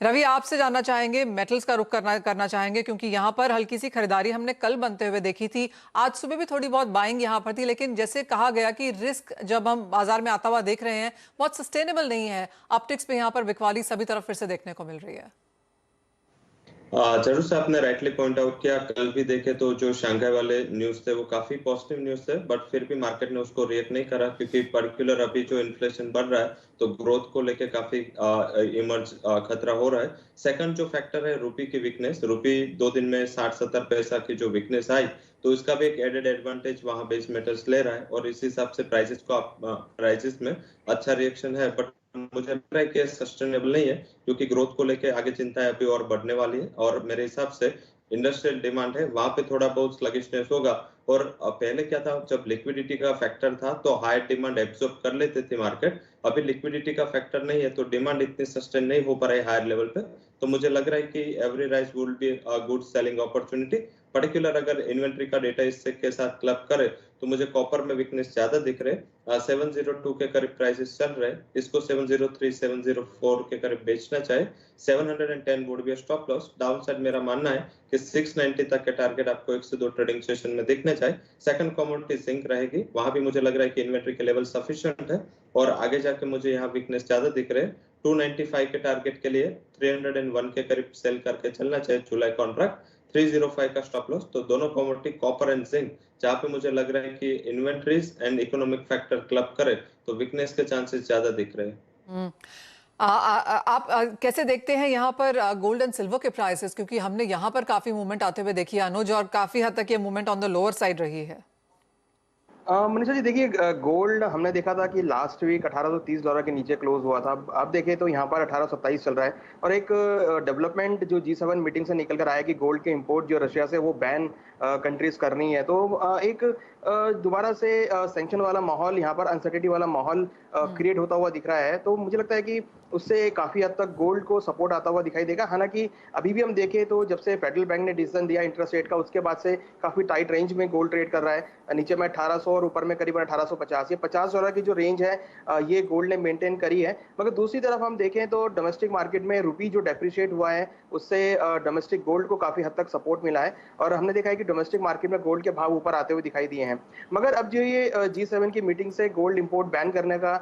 रवि, आपसे जानना चाहेंगे, मेटल्स का रुख करना चाहेंगे क्योंकि यहाँ पर हल्की सी खरीदारी हमने कल बनते हुए देखी थी। आज सुबह भी थोड़ी बहुत बाइंग यहाँ पर थी, लेकिन जैसे कहा गया कि रिस्क जब हम बाजार में आता हुआ देख रहे हैं बहुत सस्टेनेबल नहीं है। अपटिक्स पे यहाँ पर बिकवाली सभी तरफ फिर से देखने को मिल रही है। जरूर से आपने राइटली पॉइंट आउट किया। कल भी देखे तो जो शंघाई वाले न्यूज थे वो काफी पॉजिटिव न्यूज थे, बट फिर भी मार्केट ने उसको रिएक्ट नहीं करा क्योंकि पर्टिकुलर अभी जो इन्फ्लेशन बढ़ रहा है तो ग्रोथ को लेके काफी इमर्ज खतरा हो रहा है। सेकंड जो फैक्टर है रूपी की वीकनेस। रूपी 2 दिन में 60-70 पैसा की जो वीकनेस आई तो इसका भी एक एडेड एडवांटेज वहां बेस मेटल्स ले रहा है और इस हिसाब से प्राइसेस में अच्छा रिएक्शन है। बट मुझे लग रहा है कि सस्टेनेबल नहीं है क्योंकि ग्रोथ को लेके आगे चिंता है अभी और बढ़ने वाली है और मेरे हिसाब से इंडस्ट्रियल डिमांड है वहां पे थोड़ा बहुत स्लगिशनेस होगा। और पहले क्या था, जब लिक्विडिटी का फैक्टर था तो हाई डिमांड एब्जॉर्ब कर लेते थे मार्केट। अभी लिक्विडिटी का फैक्टर नहीं है तो डिमांड इतनी सस्टेन नहीं हो पा रही है हायर लेवल पे। तो मुझे लग रहा है कि every rise would be a good selling opportunity. Particular अगर इन्वेंट्री का डेटा इससे के साथ क्लब करे तो मुझे कॉपर में वीकनेस ज्यादा दिख रहे। 702 के करीब प्राइसेस चल रहे हैं, इसको 703 704 के करीब बेचना चाहे। 710 would be stop loss. Down side मेरा मानना है कि 690 तक के टारगेट आपको 1 से 2 ट्रेडिंग सेशन में देखने चाहे। सेकंड कमोडिटी जिंक रहेगी, वहां भी मुझे लग रहा है कि इन्वेंट्री के लेवल सफिशिएंट है और आगे जाके मुझे यहाँ वीकनेस ज्यादा दिख रहे हैं। 295 के टारगेट के लिए 301 के करीब सेल करके चलना चाहिए जुलाई कॉन्ट्रैक्ट। 305 का स्टॉप लॉस। तो दोनों कमोडिटी कॉपर एंड जिंक जहां पे मुझे लग रहा है कि inventories and economic factor club करे तो वीकनेस के चांसेस ज्यादा दिख रहे हैं। हम्म। आप कैसे देखते हैं यहाँ पर गोल्ड एंड सिल्वर के प्राइसेस, क्योंकि हमने यहाँ पर काफी मूवमेंट आते हुए देखी है अनुज, और काफी हद तक ये movement on the lower side रही है। मनीषा जी देखिए, गोल्ड हमने देखा था कि लास्ट वीक $1830 के नीचे क्लोज हुआ था। अब देखें तो यहाँ पर 1827 चल रहा है। और एक डेवलपमेंट जो G7 मीटिंग से निकल कर आया कि गोल्ड के इंपोर्ट जो रशिया से वो बैन कंट्रीज करनी है, तो एक दोबारा से सैंक्शन वाला माहौल, यहाँ पर अनसर्टेनिटी वाला माहौल क्रिएट होता हुआ दिख रहा है। तो मुझे लगता है कि उससे काफी हद तक गोल्ड को सपोर्ट आता हुआ दिखाई देगा। हालांकि अभी भी हम देखें तो जब से फेडरल बैंक ने डिसीजन दिया इंटरेस्ट रेट का, उसके बाद से काफी टाइट रेंज में गोल्ड ट्रेड कर रहा है। नीचे में 1800 और ऊपर में करीबन 1850, ये $50 की जो रेंज है ये गोल्ड ने मेंटेन करी है। मगर दूसरी तरफ हम देखें तो डोमेस्टिक मार्केट में रूपी जो डेप्रिशिएट हुआ है उससे डोमेस्टिक गोल्ड को काफी हद तक सपोर्ट मिला है और हमने देखा है कि डोमेस्टिक मार्केट में गोल्ड के भाव ऊपर आते हुए दिखाई दिए हैं। मगर अब जो ये G7 की मीटिंग से गोल्ड इंपोर्ट बैन करने का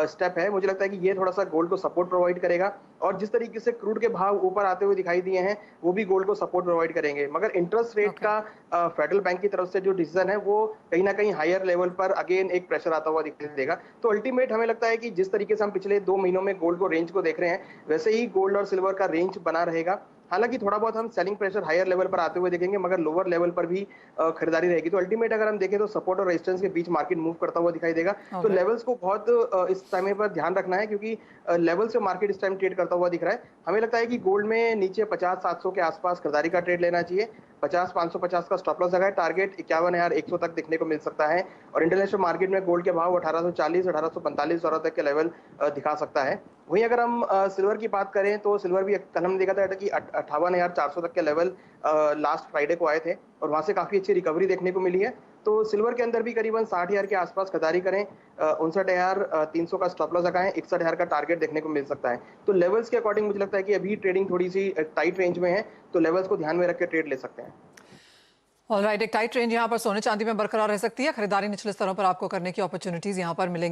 स्टेप है, मुझे लगता है कि ये थोड़ा सा गोल्ड को सपोर्ट प्रोवाइड करेगा और जिस तरीके से क्रूड के भाव ऊपर आते हुए दिखाई दिए हैं वो भी गोल्ड को सपोर्ट प्रोवाइड करेंगे। मगर इंटरेस्ट रेट ओके। का फेडरल बैंक की तरफ से जो डिसीजन है वो कहीं ना कहीं हायर लेवल पर अगेन एक प्रेशर आता हुआ दिखाई देगा। तो अल्टीमेट हमें लगता है कि जिस तरीके से हम पिछले 2 महीनों में गोल्ड को रेंज को देख रहे हैं वैसे ही गोल्ड और सिल्वर का रेंज बना रहेगा। हालांकि थोड़ा बहुत हम सेलिंग प्रेशर हायर लेवल पर आते हुए देखेंगे मगर लोअर लेवल पर भी खरीदारी रहेगी। तो अल्टीमेट अगर हम देखें तो सपोर्ट और रेजिस्टेंस के बीच मार्केट मूव करता हुआ दिखाई देगा। तो ओके। लेवल्स को बहुत इस समय पर ध्यान रखना है क्योंकि लेवल से मार्केट इस टाइम ट्रेड करता हुआ दिख रहा है। हमें लगता है कि गोल्ड में नीचे 50-700 के आसपास खरीदारी का ट्रेड लेना चाहिए। 50-550 का स्टॉप लॉस लगाए, टारगेट 51,100 तक देखने को मिल सकता है। और इंटरनेशनल मार्केट में गोल्ड के भाव $1840-1845 तक के लेवल दिखा सकता है। वहीं अगर हम सिल्वर की बात करें तो सिल्वर भी कल हमने देखा था कि 58,400 तक के लेवल लास्ट फ्राइडे को आए थे और वहां से काफी अच्छी रिकवरी देखने को मिली है। तो सिल्वर के अंदर भी करीबन 60,000 के आसपास खरीदारी करें, 59,300 का स्टॉप लॉस लगाएं, 61,000 का टारगेट देखने को मिल सकता है। तो लेवल्स के अकॉर्डिंग मुझे लगता है कि अभी ट्रेडिंग थोड़ी सी टाइट रेंज में है, तो लेवल्स को ध्यान में रख के ट्रेड ले सकते हैं। ऑलराइट, एक टाइट रेंज यहाँ पर सोने चांदी में बरकरार रह सकती है। खरीदारी निचले स्तरों पर आपको करने की अपॉर्चुनिटीज यहाँ पर मिलेंगी।